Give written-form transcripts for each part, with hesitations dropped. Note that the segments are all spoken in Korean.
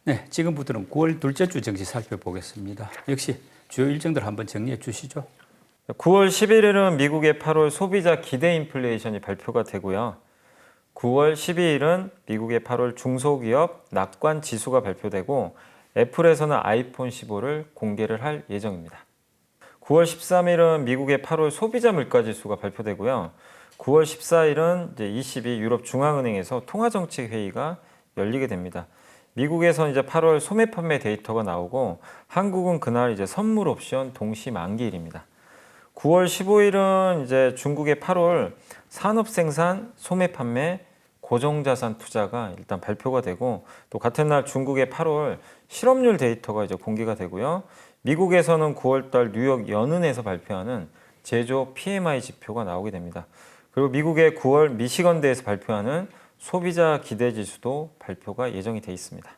네, 지금부터는 9월 둘째 주 증시 살펴보겠습니다. 역시 주요 일정들 한번 정리해 주시죠. 9월 11일은 미국의 8월 소비자 기대 인플레이션이 발표가 되고요. 9월 12일은 미국의 8월 중소기업 낙관 지수가 발표되고 애플에서는 아이폰 15를 공개를 할 예정입니다. 9월 13일은 미국의 8월 소비자 물가 지수가 발표되고요. 9월 14일은 이제 ECB 유럽 중앙은행에서 통화정책 회의가 열리게 됩니다. 미국에서는 이제 8월 소매 판매 데이터가 나오고 한국은 그날 이제 선물 옵션 동시 만기일입니다. 9월 15일은 이제 중국의 8월 산업 생산 소매 판매 고정자산 투자가 일단 발표가 되고 또 같은 날 중국의 8월 실업률 데이터가 이제 공개가 되고요. 미국에서는 9월달 뉴욕 연은에서 발표하는 제조 PMI 지표가 나오게 됩니다. 그리고 미국의 9월 미시건대에서 발표하는 소비자 기대 지수도 발표가 예정이 돼 있습니다.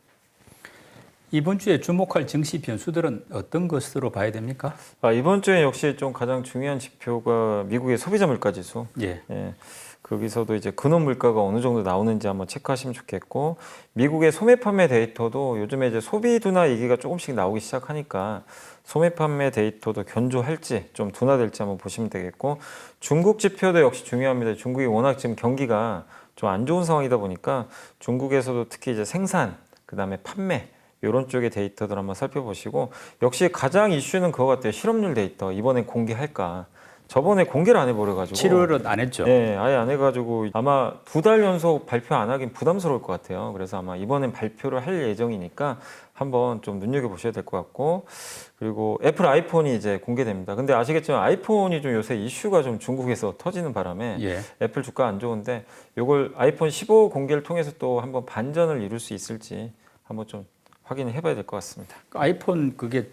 이번 주에 주목할 증시 변수들은 어떤 것으로 봐야 됩니까? 이번 주에 역시 좀 가장 중요한 지표가 미국의 소비자 물가 지수. 예. 거기서도 이제 근원 물가가 어느 정도 나오는지 한번 체크하시면 좋겠고, 미국의 소매 판매 데이터도 요즘에 이제 소비 둔화 얘기가 조금씩 나오기 시작하니까 소매 판매 데이터도 견조할지 좀 둔화될지 한번 보시면 되겠고, 중국 지표도 역시 중요합니다. 중국이 워낙 지금 경기가 좀 안 좋은 상황이다 보니까 중국에서도 특히 이제 생산, 그다음에 판매 이런 쪽의 데이터들 한번 살펴보시고, 역시 가장 이슈는 그거 같아요. 실업률 데이터 이번엔 공개할까. 저번에 공개를 안 해버려가지고 7월은 안 했죠. 네, 아예 안 해가지고 아마 2달 연속 발표 안 하긴 부담스러울 것 같아요. 그래서 아마 이번엔 발표를 할 예정이니까 한번 좀 눈여겨보셔야 될 것 같고, 그리고 애플 아이폰이 이제 공개됩니다. 근데 아시겠지만 아이폰이 좀 요새 이슈가 좀 중국에서 터지는 바람에 예. 애플 주가 안 좋은데, 요걸 아이폰 15 공개를 통해서 또 한번 반전을 이룰 수 있을지 한번 좀 확인을 해봐야 될 것 같습니다. 아이폰 그게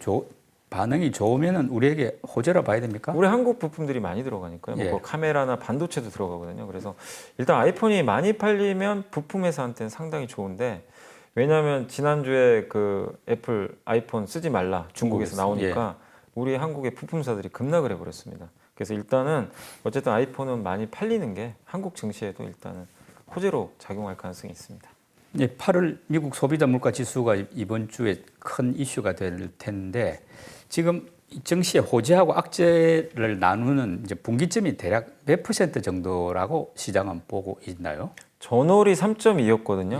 반응이 좋으면은 우리에게 호재라 봐야 됩니까? 우리 한국 부품들이 많이 들어가니까요. 예. 뭐 카메라나 반도체도 들어가거든요. 그래서 일단 아이폰이 많이 팔리면 부품 회사한테는 상당히 좋은데, 왜냐하면 지난주에 그 애플 아이폰 쓰지 말라 중국에서 나오니까 우리 한국의 부품사들이 급락을 해버렸습니다. 그래서 일단은 어쨌든 아이폰은 많이 팔리는 게 한국 증시에도 일단은 호재로 작용할 가능성이 있습니다. 8월 미국 소비자 물가 지수가 이번 주에 큰 이슈가 될 텐데, 지금 증시의 호재하고 악재를 나누는 이제 분기점이 대략 몇 % 정도라고 시장은 보고 있나요? 전월이 3.2였거든요.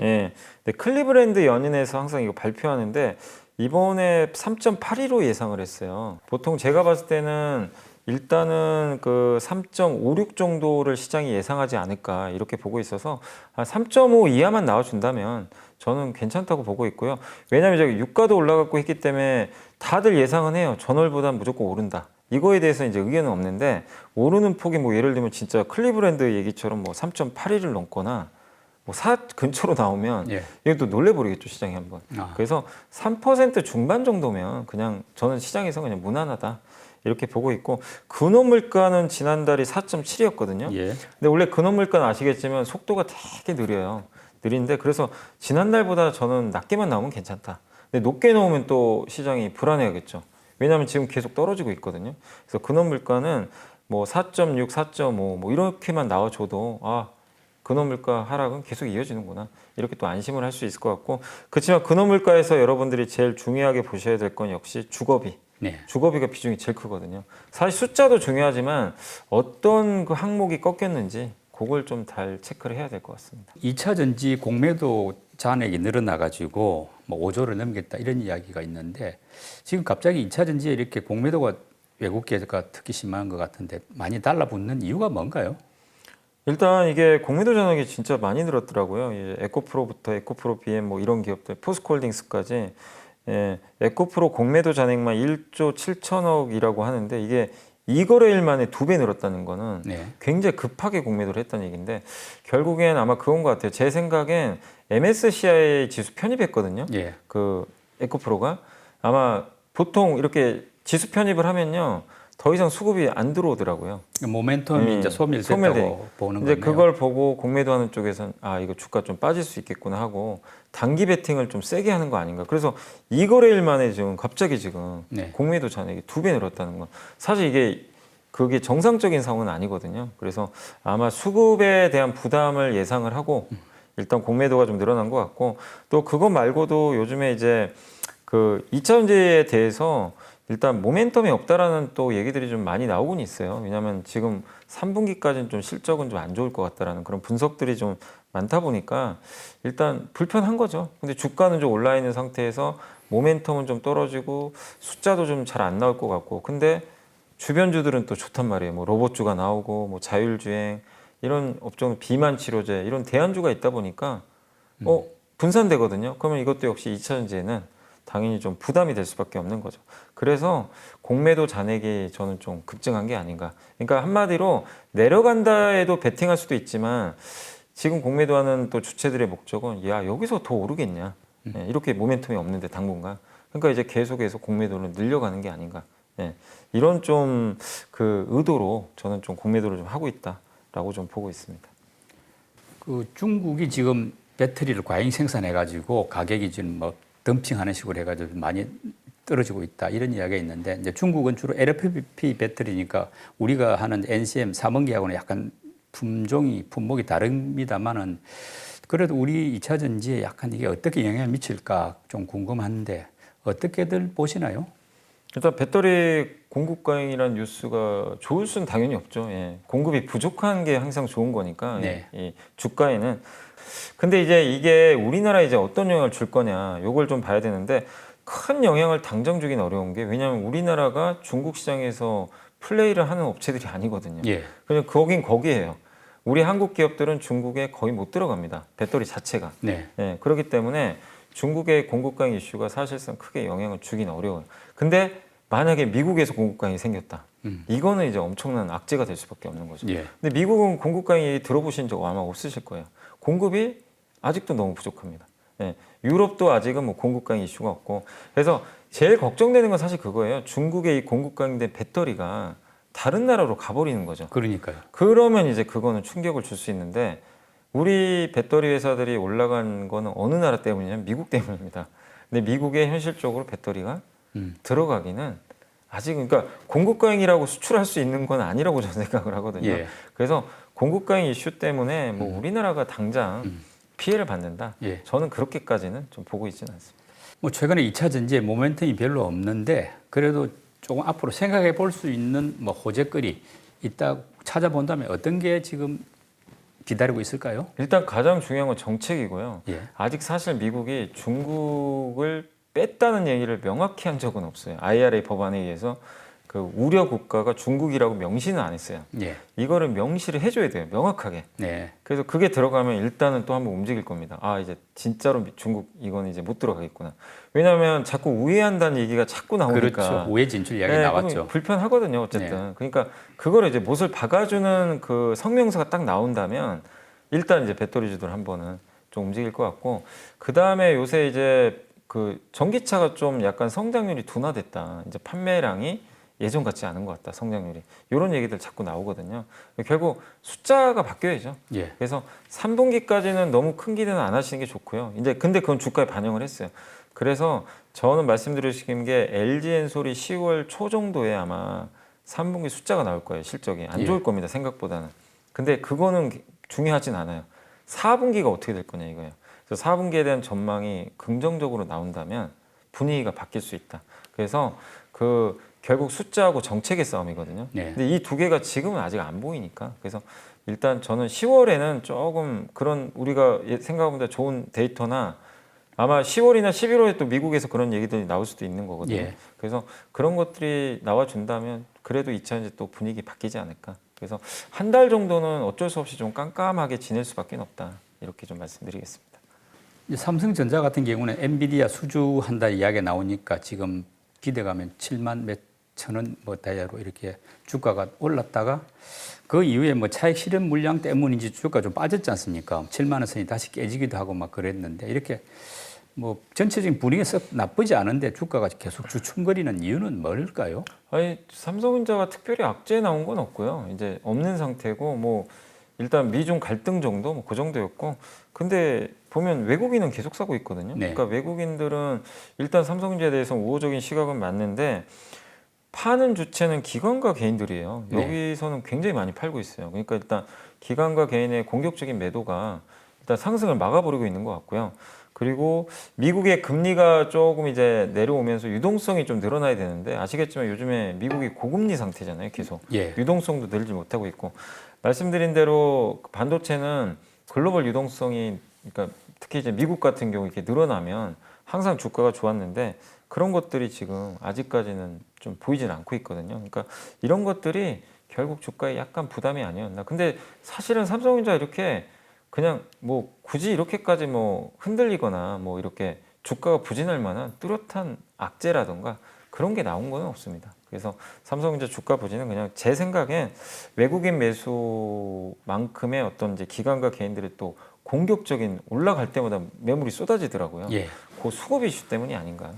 예, 근데 클리브랜드 연인에서 항상 이거 발표하는데 이번에 3.82로 예상을 했어요. 보통 제가 봤을 때는 일단은 그 3.56 정도를 시장이 예상하지 않을까 이렇게 보고 있어서 3.5 이하만 나와준다면 저는 괜찮다고 보고 있고요. 왜냐하면 이제 유가도 올라가고 했기 때문에 다들 예상은 해요. 전월보단 무조건 오른다. 이거에 대해서 이제 의견은 없는데, 오르는 폭이 뭐 예를 들면 진짜 클리브랜드 얘기처럼 뭐 3.81을 넘거나 뭐 4 근처로 나오면 이게 또 놀래버리겠죠, 시장이 한번. 그래서 3% 중반 정도면 그냥 저는 시장에서 그냥 무난하다 이렇게 보고 있고, 근원 물가는 지난달이 4.7이었거든요. 근데 원래 근원 물가는 아시겠지만 속도가 되게 느려요. 느린데 그래서 지난달보다 저는 낮게만 나오면 괜찮다. 근데 높게 나오면 또 시장이 불안해하겠죠. 왜냐하면 지금 계속 떨어지고 있거든요. 그래서 근원 물가는 뭐 4.6, 4.5 뭐 이렇게만 나와줘도 근원 물가 하락은 계속 이어지는구나 이렇게 또 안심을 할 수 있을 것 같고, 그렇지만 근원 물가에서 여러분들이 제일 중요하게 보셔야 될 건 역시 주거비. 주거비가 비중이 제일 크거든요. 사실 숫자도 중요하지만 어떤 그 항목이 꺾였는지 그걸 좀 잘 체크를 해야 될 것 같습니다. 2차 전지 공매도 잔액이 늘어나가지고 뭐 5조를 넘겼다 이런 이야기가 있는데, 지금 갑자기 2차 전지에 이렇게 공매도가 외국계가 특히 심한 것 같은데 많이 달라붙는 이유가 뭔가요? 일단 이게 공매도 잔액이 진짜 많이 늘었더라고요. 에코프로부터 에코프로 BM 뭐 이런 기업들, 포스코홀딩스까지 에코프로 공매도 잔액만 1조 7천억이라고 하는데, 이게 2거래일 만에 2배 늘었다는 거는 굉장히 급하게 공매도를 했다는 얘기인데, 결국엔 아마 그건 것 같아요. 제 생각엔 MSCI 지수 편입했거든요. 그 에코프로가 아마 보통 이렇게 지수 편입을 하면요 더 이상 수급이 안 들어오더라고요. 모멘텀이 이제 소멸됐다고 보는 거네요. 이제 그걸 보고 공매도하는 쪽에서는 이거 주가 좀 빠질 수 있겠구나 하고 단기 베팅을 좀 세게 하는 거 아닌가. 그래서 2거래일 만에 지금 갑자기 지금 공매도 잔액이 2배 늘었다는 건 사실 그게 정상적인 상황은 아니거든요. 그래서 아마 수급에 대한 부담을 예상을 하고 일단 공매도가 좀 늘어난 것 같고 또 그거 말고도 요즘에 이제 그 2차 전지에 대해서 일단 모멘텀이 없다라는 또 얘기들이 좀 많이 나오곤 있어요. 왜냐하면 지금 3분기까지는 좀 실적은 좀 안 좋을 것 같다라는 그런 분석들이 좀 많다 보니까 일단 불편한 거죠. 근데 주가는 좀 올라 있는 상태에서 모멘텀은 좀 떨어지고 숫자도 좀 잘 안 나올 것 같고 근데 주변주들은 또 좋단 말이에요. 뭐 로봇주가 나오고 뭐 자율주행 이런 업종 비만 치료제 이런 대안주가 있다 보니까 분산되거든요. 그러면 이것도 역시 2차 전지에는 당연히 좀 부담이 될 수밖에 없는 거죠. 그래서 공매도 잔액이 저는 좀 급증한 게 아닌가. 그러니까 한마디로 내려간다에도 베팅할 수도 있지만 지금 공매도하는 또 주체들의 목적은 야 여기서 더 오르겠냐. 예, 이렇게 모멘텀이 없는데 당분간. 그러니까 이제 계속해서 공매도를 늘려가는 게 아닌가. 예, 이런 좀 그 의도로 저는 좀 공매도를 좀 하고 있다라고 좀 보고 있습니다. 그 중국이 지금 배터리를 과잉 생산해 가지고 가격이 지금 뭐 덤핑하는 식으로 해가지고 많이 떨어지고 있다 이런 이야기가 있는데 이제 중국은 주로 LFP 배터리니까 우리가 하는 NCM 3원기하고는 약간 품목이 다릅니다만은 그래도 우리 2차 전지에 약간 이게 어떻게 영향을 미칠까 좀 궁금한데 어떻게들 보시나요? 일단 배터리 공급 과잉이라는 뉴스가 좋을 수는 당연히 없죠. 예. 공급이 부족한 게 항상 좋은 거니까 네. 이 주가에는. 근데 이제 이게 우리나라에 이제 어떤 영향을 줄 거냐, 요걸 좀 봐야 되는데 큰 영향을 당장 주긴 어려운 게 왜냐하면 우리나라가 중국 시장에서 플레이를 하는 업체들이 아니거든요. 예. 그냥 거긴 거기에요. 우리 한국 기업들은 중국에 거의 못 들어갑니다. 배터리 자체가. 네. 예, 그렇기 때문에 중국의 공급 과잉 이슈가 사실상 크게 영향을 주긴 어려워요. 근데 만약에 미국에서 공급 과잉이 생겼다. 이거는 이제 엄청난 악재가 될 수밖에 없는 거죠. 예. 근데 미국은 공급 과잉 들어보신 적 아마 없으실 거예요. 공급이 아직도 너무 부족합니다. 예, 유럽도 아직은 뭐 공급 과잉 이슈가 없고 그래서 제일 걱정되는 건 사실 그거예요. 중국의 이 공급 과잉된 배터리가 다른 나라로 가버리는 거죠. 그러니까요. 그러면 이제 그거는 충격을 줄 수 있는데 우리 배터리 회사들이 올라간 거는 어느 나라 때문이냐면 미국 때문입니다. 근데 미국에 현실적으로 배터리가 들어가기는 아직 그러니까 공급 과잉이라고 수출할 수 있는 건 아니라고 저는 생각을 하거든요. 예. 그래서 공급 과잉 이슈 때문에 뭐 우리나라가 당장 피해를 받는다. 예. 저는 그렇게까지는 좀 보고 있지는 않습니다. 뭐 최근에 2차 전지에 모멘텀이 별로 없는데 그래도 조금 앞으로 생각해 볼 수 있는 뭐 호재거리 있다 찾아본다면 어떤 게 지금 기다리고 있을까요? 일단 가장 중요한 건 정책이고요. 예. 아직 사실 미국이 중국을 뺐다는 얘기를 명확히 한 적은 없어요. IRA 법안에 의해서 그 우려 국가가 중국이라고 명시는 안 했어요. 예. 이거를 명시를 해줘야 돼요. 명확하게. 네. 그래서 그게 들어가면 일단은 또 한번 움직일 겁니다. 아 이제 진짜로 중국 이거는 이제 못 들어가겠구나. 왜냐하면 자꾸 우회한다는 얘기가 자꾸 나오니까. 그렇죠. 우회 진출 이야기 네, 나왔죠. 불편하거든요. 어쨌든. 그러니까 그거를 이제 못을 박아주는 그 성명서가 딱 나온다면 일단 이제 배터리주들 한 번은 좀 움직일 것 같고 그 다음에 요새 이제 그 전기차가 좀 약간 성장률이 둔화됐다. 이제 판매량이 예전 같지 않은 것 같다. 성장률이 이런 얘기들 자꾸 나오거든요. 결국 숫자가 바뀌어야죠. 예. 그래서 3분기까지는 너무 큰 기대는 안 하시는 게 좋고요. 이제 근데 그건 주가에 반영을 했어요. 그래서 저는 말씀드리고 싶은 게 LG엔솔이 10월 초 정도에 아마 3분기 숫자가 나올 거예요. 실적이 안 좋을 겁니다. 생각보다는. 근데 그거는 중요하진 않아요. 4분기가 어떻게 될 거냐 이거예요. 그래서 4분기에 대한 전망이 긍정적으로 나온다면 분위기가 바뀔 수 있다. 그래서 그 결국 숫자하고 정책의 싸움이거든요. 네. 근데 이 두 개가 지금은 아직 안 보이니까 그래서 일단 저는 10월에는 조금 그런 우리가 생각보다 좋은 데이터나 아마 10월이나 11월에 또 미국에서 그런 얘기들이 나올 수도 있는 거거든요. 예. 그래서 그런 것들이 나와준다면 그래도 2차 이제 또 분위기 바뀌지 않을까. 그래서 한 달 정도는 어쩔 수 없이 좀 깜깜하게 지낼 수밖에 없다. 이렇게 좀 말씀드리겠습니다. 이제 삼성전자 같은 경우는 엔비디아 수주한다 이야기가 나오니까 지금 기대가면 7만 몇천 원 뭐 다이아로 이렇게 주가가 올랐다가 그 이후에 뭐 차익 실현 물량 때문인지 주가 좀 빠졌지 않습니까? 7만 원 선이 다시 깨지기도 하고 막 그랬는데 이렇게 뭐 전체적인 분위기가 썩 나쁘지 않은데 주가가 계속 주춤거리는 이유는 뭘까요? 아니 삼성전자가 특별히 악재에 나온 건 없고요. 이제 없는 상태고 뭐 일단 미중 갈등 정도 뭐 그 정도였고 근데 보면 외국인은 계속 사고 있거든요. 네. 그러니까 외국인들은 일단 삼성전자에 대해서 우호적인 시각은 맞는데 파는 주체는 기관과 개인들이에요. 네. 여기서는 굉장히 많이 팔고 있어요. 그러니까 일단 기관과 개인의 공격적인 매도가 일단 상승을 막아버리고 있는 것 같고요. 그리고 미국의 금리가 조금 이제 내려오면서 유동성이 좀 늘어나야 되는데 아시겠지만 요즘에 미국이 고금리 상태잖아요. 계속 예. 유동성도 늘지 못하고 있고 말씀드린 대로 반도체는 글로벌 유동성이 그러니까 특히 이제 미국 같은 경우 이렇게 늘어나면 항상 주가가 좋았는데 그런 것들이 지금 아직까지는 좀 보이진 않고 있거든요. 그러니까 이런 것들이 결국 주가에 약간 부담이 아니었나. 근데 사실은 삼성전자 이렇게 그냥 뭐 굳이 이렇게까지 뭐 흔들리거나 뭐 이렇게 주가가 부진할 만한 뚜렷한 악재라던가 그런 게 나온 건 없습니다. 그래서 삼성전자 주가 부진은 그냥 제 생각엔 외국인 매수만큼의 어떤 이제 기관과 개인들의 또 공격적인 올라갈 때마다 매물이 쏟아지더라고요. 예. 그 수급 이슈 때문이 아닌가.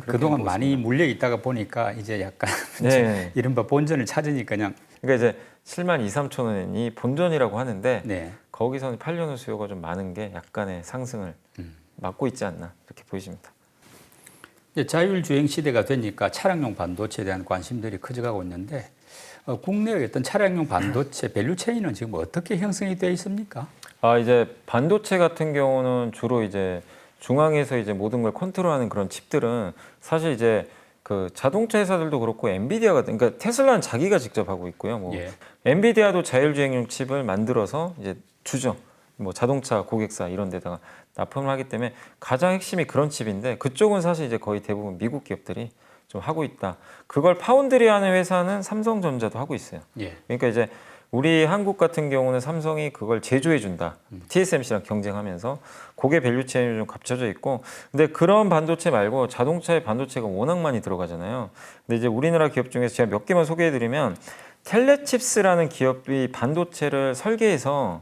그동안 보고 많이 있습니다. 물려 있다가 보니까 이제 약간 네. 이른바 본전을 찾으니까 그냥 그러니까 이제 7만 2, 3천 원이 본전이라고 하는데 네. 거기서는 팔려는 수요가 좀 많은 게 약간의 상승을 막고 있지 않나 이렇게 보여집니다. 이제 자율주행 시대가 되니까 차량용 반도체에 대한 관심들이 커져가고 있는데 국내의 어떤 차량용 반도체 밸류체인은 지금 어떻게 형성이 되어 있습니까? 아 이제 반도체 같은 경우는 주로 이제 중앙에서 이제 모든 걸 컨트롤하는 그런 칩들은 사실 이제 그 자동차 회사들도 그렇고 엔비디아가 그러니까 테슬라는 자기가 직접 하고 있고요. 뭐 예. 엔비디아도 자율주행용 칩을 만들어서 이제 주죠. 뭐 자동차 고객사 이런 데다가 납품을 하기 때문에 가장 핵심이 그런 칩인데 그쪽은 사실 이제 거의 대부분 미국 기업들이 좀 하고 있다. 그걸 파운드리 하는 회사는 삼성전자도 하고 있어요. 예. 그러니까 이제 우리 한국 같은 경우는 삼성이 그걸 제조해 준다. TSMC랑 경쟁하면서 그게 밸류체인이 좀 갖춰져 있고 근데 그런 반도체 말고 자동차에 반도체가 워낙 많이 들어가잖아요. 근데 이제 우리나라 기업 중에서 제가 몇 개만 소개해 드리면 텔레칩스라는 기업이 반도체를 설계해서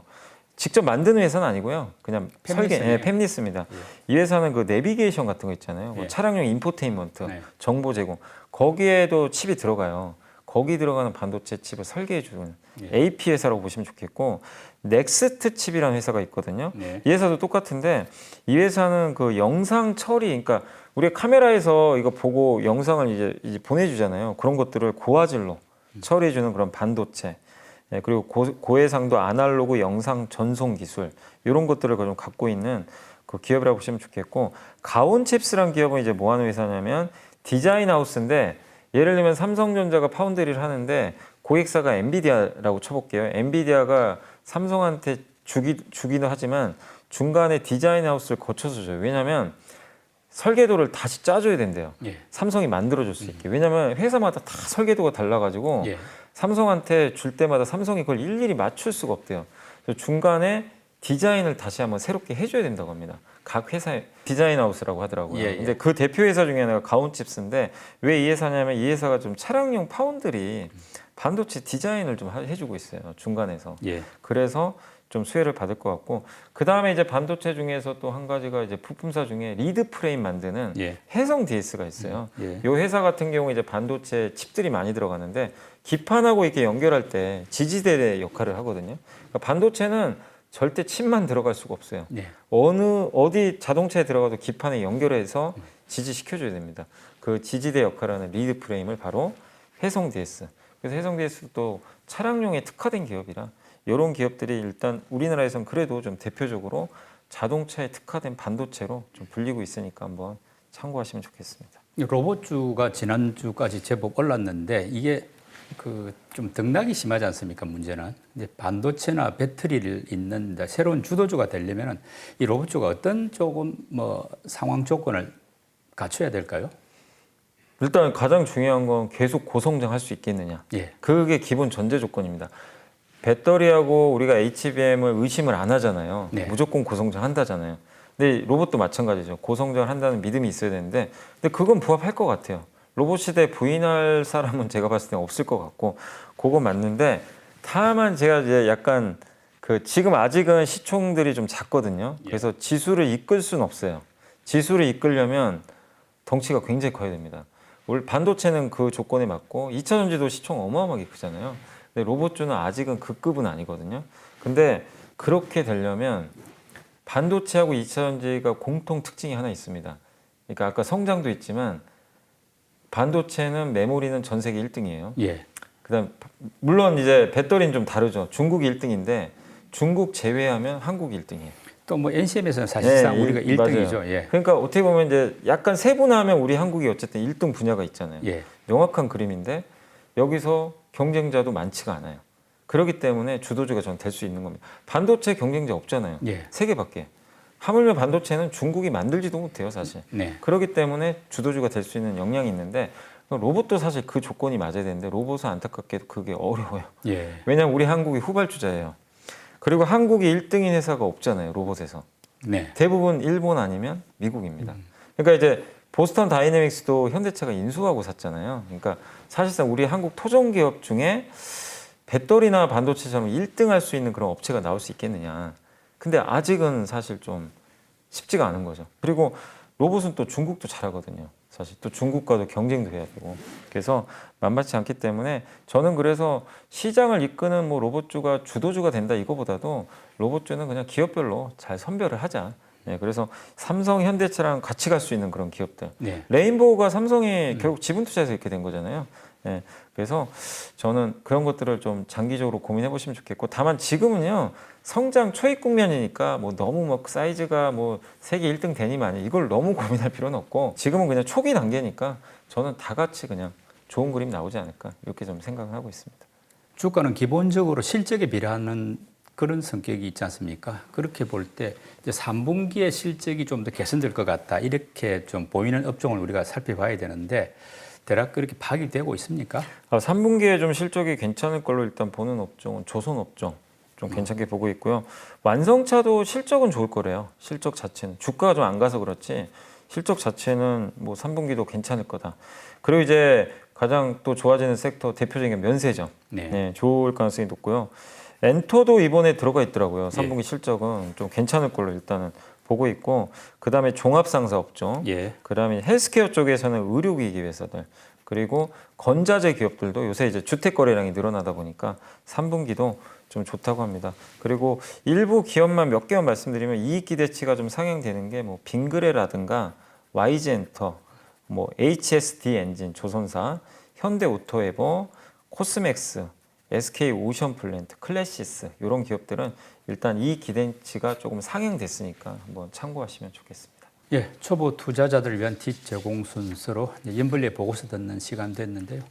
직접 만드는 회사는 아니고요. 그냥 팹리스네요. 팹리스입니다. 이 회사는 그 내비게이션 같은 거 있잖아요. 뭐 예. 차량용 인포테인먼트, 네. 정보 제공. 거기에도 칩이 들어가요. 거기 들어가는 반도체 칩을 설계해 주는 예. AP 회사라고 보시면 좋겠고 넥스트 칩이라는 회사가 있거든요. 네. 이 회사도 똑같은데 이 회사는 그 영상 처리, 그러니까 우리가 카메라에서 이거 보고 영상을 이제 보내주잖아요. 그런 것들을 고화질로 처리해주는 그런 반도체. 예, 그리고 고해상도 아날로그 영상 전송 기술 이런 것들을 좀 갖고 있는 그 기업이라고 보시면 좋겠고 가온칩스란 기업은 이제 뭐 하는 회사냐면 디자인 하우스인데 예를 들면 삼성전자가 파운드리를 하는데 고객사가 엔비디아라고 쳐볼게요. 엔비디아가 삼성한테 주기도 하지만 중간에 디자인 하우스를 거쳐서 줘요. 왜냐하면 설계도를 다시 짜줘야 된대요. 예. 삼성이 만들어줄 수 있게. 왜냐하면 회사마다 다 설계도가 달라가지고 예. 삼성한테 줄 때마다 삼성이 그걸 일일이 맞출 수가 없대요. 그래서 중간에 디자인을 다시 한번 새롭게 해줘야 된다고 합니다. 각 회사의 디자인 하우스라고 하더라고요. 예, 예. 근데 그 대표 회사 중에 하나가 가온칩스인데 왜 이 회사냐면 이 회사가 좀 차량용 파운드리 반도체 디자인을 좀 해주고 있어요. 중간에서. 예. 그래서 좀 수혜를 받을 것 같고 그 다음에 이제 반도체 중에서 또 한 가지가 이제 부품사 중에 리드 프레임 만드는 예. 해성 DS가 있어요. 예. 이 회사 같은 경우 이제 반도체 칩들이 많이 들어가는데 기판하고 이렇게 연결할 때 지지대 역할을 하거든요. 그러니까 반도체는 절대 칩만 들어갈 수가 없어요. 예. 어디 자동차에 들어가도 기판에 연결해서 지지시켜줘야 됩니다. 그 지지대 역할하는 리드 프레임을 바로 해성 DS. 그래서 해성 DS도 차량용에 특화된 기업이라 이런 기업들이 일단 우리나라에선 그래도 좀 대표적으로 자동차에 특화된 반도체로 좀 불리고 있으니까 한번 참고하시면 좋겠습니다. 로봇주가 지난주까지 제법 올랐는데 이게 그 좀 등락이 심하지 않습니까? 문제는 이제 반도체나 배터리를 잇는 새로운 주도주가 되려면은 이 로봇주가 어떤 조금 뭐 상황 조건을 갖춰야 될까요? 일단 가장 중요한 건 계속 고성장할 수 있겠느냐. 예. 그게 기본 전제 조건입니다. 배터리하고 우리가 HBM을 의심을 안 하잖아요. 네. 무조건 고성장 한다잖아요. 근데 로봇도 마찬가지죠. 고성장을 한다는 믿음이 있어야 되는데 근데 그건 부합할 것 같아요. 로봇 시대에 부인할 사람은 제가 봤을 때 없을 것 같고 그거 맞는데 다만 제가 이제 약간 그 지금 아직은 시총들이 좀 작거든요. 그래서 지수를 이끌 수는 없어요. 지수를 이끌려면 덩치가 굉장히 커야 됩니다. 원래 반도체는 그 조건에 맞고 2차전지도 시총 어마어마하게 크잖아요. 근데 로봇주는 아직은 그 급은 아니거든요. 근데 그렇게 되려면 반도체하고 2차전지가 공통 특징이 하나 있습니다. 그러니까 아까 성장도 있지만 반도체는 메모리는 전 세계 1등이에요. 예. 그다음 물론 이제 배터리는 좀 다르죠. 중국이 1등인데 중국 제외하면 한국이 1등이에요. 또 뭐 NCM에서는 사실상 네, 우리가 1등이죠. 예. 그러니까 어떻게 보면 이제 약간 세분화하면 우리 한국이 어쨌든 1등 분야가 있잖아요. 예. 명확한 그림인데 여기서 경쟁자도 많지가 않아요. 그렇기 때문에 주도주가 전 될 수 있는 겁니다. 반도체 경쟁자 없잖아요. 예. 세 개밖에. 하물며 반도체는 중국이 만들지도 못해요, 사실. 네. 그렇기 때문에 주도주가 될 수 있는 역량이 있는데 로봇도 사실 그 조건이 맞아야 되는데 로봇은 안타깝게도 그게 어려워요. 예. 왜냐하면 우리 한국이 후발주자예요. 그리고 한국이 1등인 회사가 없잖아요, 로봇에서. 네. 대부분 일본 아니면 미국입니다. 그러니까 이제 보스턴 다이내믹스도 현대차가 인수하고 샀잖아요. 그러니까 사실상 우리 한국 토종 기업 중에 배터리나 반도체처럼 1등 할 수 있는 그런 업체가 나올 수 있겠느냐. 근데 아직은 사실 좀 쉽지가 않은 거죠. 그리고 로봇은 또 중국도 잘하거든요. 사실 또 중국과도 경쟁도 해야 되고. 그래서 만만치 않기 때문에 저는 그래서 시장을 이끄는 뭐 로봇주가 주도주가 된다 이거보다도 로봇주는 그냥 기업별로 잘 선별을 하자. 네, 그래서 삼성, 현대차랑 같이 갈 수 있는 그런 기업들. 네. 레인보우가 삼성이 결국 지분 투자해서 이렇게 된 거잖아요. 네, 그래서 저는 그런 것들을 좀 장기적으로 고민해 보시면 좋겠고, 다만 지금은요 성장 초입 국면이니까 뭐 너무 뭐 사이즈가 뭐 세계 1등 되니 마니 이걸 너무 고민할 필요는 없고, 지금은 그냥 초기 단계니까 저는 다 같이 그냥 좋은 그림 나오지 않을까 이렇게 좀 생각을 하고 있습니다. 주가는 기본적으로 실적에 비례하는 그런 성격이 있지 않습니까? 그렇게 볼 때 이제 3분기에 실적이 좀 더 개선될 것 같다 이렇게 좀 보이는 업종을 우리가 살펴봐야 되는데 대략 그렇게 파악이 되고 있습니까? 3분기에 좀 실적이 괜찮을 걸로 일단 보는 업종은 조선 업종 좀 괜찮게 보고 있고요. 완성차도 실적은 좋을 거래요. 실적 자체는 주가가 좀 안 가서 그렇지 실적 자체는 뭐 3분기도 괜찮을 거다. 그리고 이제 가장 또 좋아지는 섹터 대표적인 게 면세점. 네. 네, 좋을 가능성이 높고요. 엔터도 이번에 들어가 있더라고요. 3분기 예. 실적은 좀 괜찮을 걸로 일단은 보고 있고, 그 다음에 종합상사 업종, 예. 그 다음에 헬스케어 쪽에서는 의료기기 회사들, 그리고 건자재 기업들도 요새 이제 주택 거래량이 늘어나다 보니까 3분기도 좀 좋다고 합니다. 그리고 일부 기업만 몇 개만 말씀드리면 이익 기대치가 좀 상향되는 게 뭐 빙그레라든가 YG엔터, 뭐 HSD 엔진 조선사, 현대오토에버, 코스맥스, SK 오션플랜트, 클래시스 이런 기업들은 일단 이익 기대치가 조금 상향됐으니까 한번 참고하시면 좋겠습니다. 예, 초보 투자자들을 위한 팁 제공 순서로 연불리에 보고서 듣는 시간 됐는데요.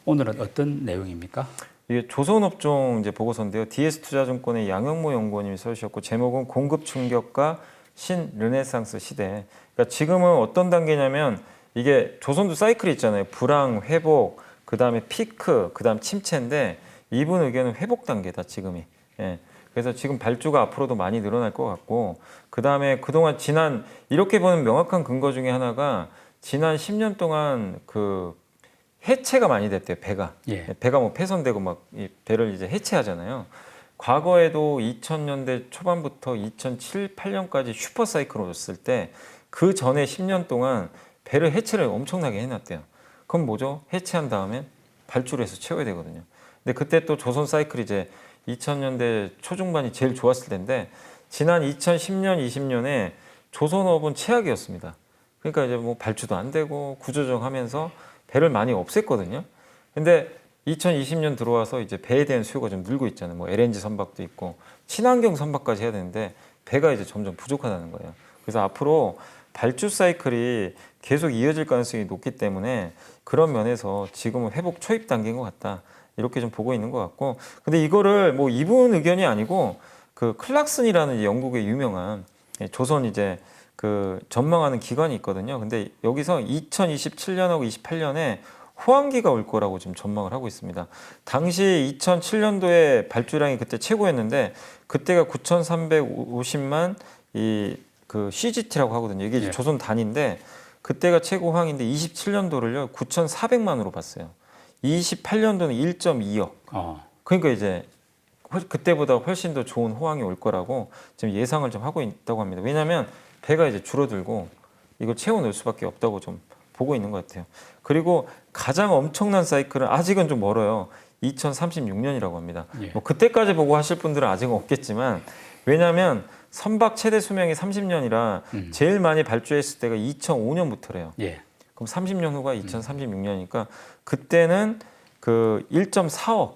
오늘은 어떤 내용입니까? 이게 조선업종 이제 보고서인데요. DS투자증권의 양영모 연구원님이 써주셨고, 제목은 공급 충격과 신르네상스 시대. 그러니까 지금은 어떤 단계냐면 이게 조선도 사이클이 있잖아요. 불황, 회복, 그 다음에 피크, 그 다음 침체인데 이분 의견은 회복 단계다 지금이. 예. 그래서 지금 발주가 앞으로도 많이 늘어날 것 같고, 그 다음에 그동안 지난 이렇게 보는 명확한 근거 중에 하나가 지난 10년 동안 그 해체가 많이 됐대요. 배가. 예. 배가 뭐 폐선되고 막 이 배를 이제 해체하잖아요. 과거에도 2000년대 초반부터 2007, 8년까지 슈퍼 사이클이었을 때 그 전에 10년 동안 배를 해체를 엄청나게 해놨대요. 그럼 뭐죠? 해체한 다음에 발주를 해서 채워야 되거든요. 근데 그때 또 조선 사이클이 이제 2000년대 초중반이 제일 좋았을 텐데 지난 2010년, 20년에 조선업은 최악이었습니다. 그러니까 이제 뭐 발주도 안 되고 구조조정하면서 배를 많이 없앴거든요. 근데 2020년 들어와서 이제 배에 대한 수요가 좀 늘고 있잖아요. 뭐 LNG 선박도 있고 친환경 선박까지 해야 되는데 배가 이제 점점 부족하다는 거예요. 그래서 앞으로 발주 사이클이 계속 이어질 가능성이 높기 때문에 그런 면에서 지금은 회복 초입 단계인 것 같다. 이렇게 좀 보고 있는 것 같고, 근데 이거를 뭐 이분 의견이 아니고 그 클락슨이라는 영국의 유명한 조선 이제 그 전망하는 기관이 있거든요. 근데 여기서 2027년하고 28년에 호황기가 올 거라고 지금 전망을 하고 있습니다. 당시 2007년도에 발주량이 그때 최고였는데 그때가 9,350만 이 그 CGT라고 하거든요. 이게 이제 예. 조선 단위인데 그때가 최고 호황인데 27년도를요 9,400만으로 봤어요. 28년도는 1.2억. 그러니까 이제 그때보다 훨씬 더 좋은 호황이 올 거라고 지금 예상을 좀 하고 있다고 합니다. 왜냐하면 배가 이제 줄어들고 이걸 채워넣을 수밖에 없다고 좀 보고 있는 것 같아요. 그리고 가장 엄청난 사이클은 아직은 좀 멀어요. 2036년이라고 합니다. 예. 뭐 그때까지 보고 하실 분들은 아직은 없겠지만, 왜냐하면 선박 최대 수명이 30년이라 제일 많이 발주했을 때가 2005년부터래요. 예. 그럼 30년 후가 2036년이니까 그때는 그 1.4억.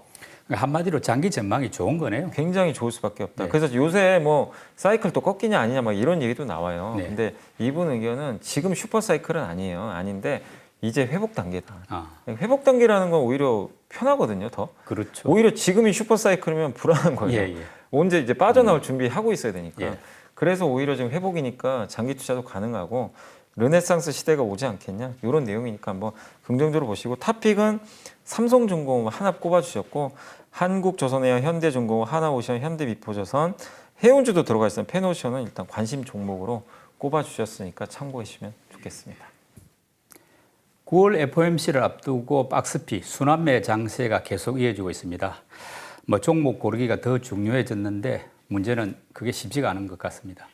한마디로 장기 전망이 좋은 거네요. 굉장히 좋을 수밖에 없다. 네. 그래서 요새 뭐 사이클 또 꺾이냐 아니냐 막 이런 얘기도 나와요. 네. 근데 이분 의견은 지금 슈퍼 사이클은 아니에요. 아닌데 이제 회복 단계다. 아, 회복 단계라는 건 오히려 편하거든요. 더 그렇죠. 오히려 지금이 슈퍼 사이클이면 불안한 거예요. 예, 예. 언제 이제 빠져나올 준비하고 있어야 되니까. 예. 그래서 오히려 지금 회복이니까 장기 투자도 가능하고 르네상스 시대가 오지 않겠냐 이런 내용이니까 한번 긍정적으로 보시고 탑픽은 삼성중공업 하나 꼽아주셨고 한국조선해양, 현대중공업, 하나오션, 현대미포조선, 해운주도 들어가 있으면 페노션은 일단 관심 종목으로 꼽아주셨으니까 참고해 주시면 좋겠습니다. 9월 FOMC를 앞두고 박스피 순환매 장세가 계속 이어지고 있습니다. 뭐 종목 고르기가 더 중요해졌는데 문제는 그게 쉽지가 않은 것 같습니다.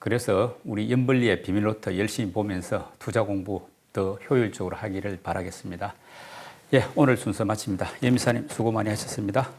그래서 우리 연벌리의 비밀로터 열심히 보면서 투자 공부 더 효율적으로 하기를 바라겠습니다. 예, 오늘 순서 마칩니다. 예 이사님 수고 많이 하셨습니다.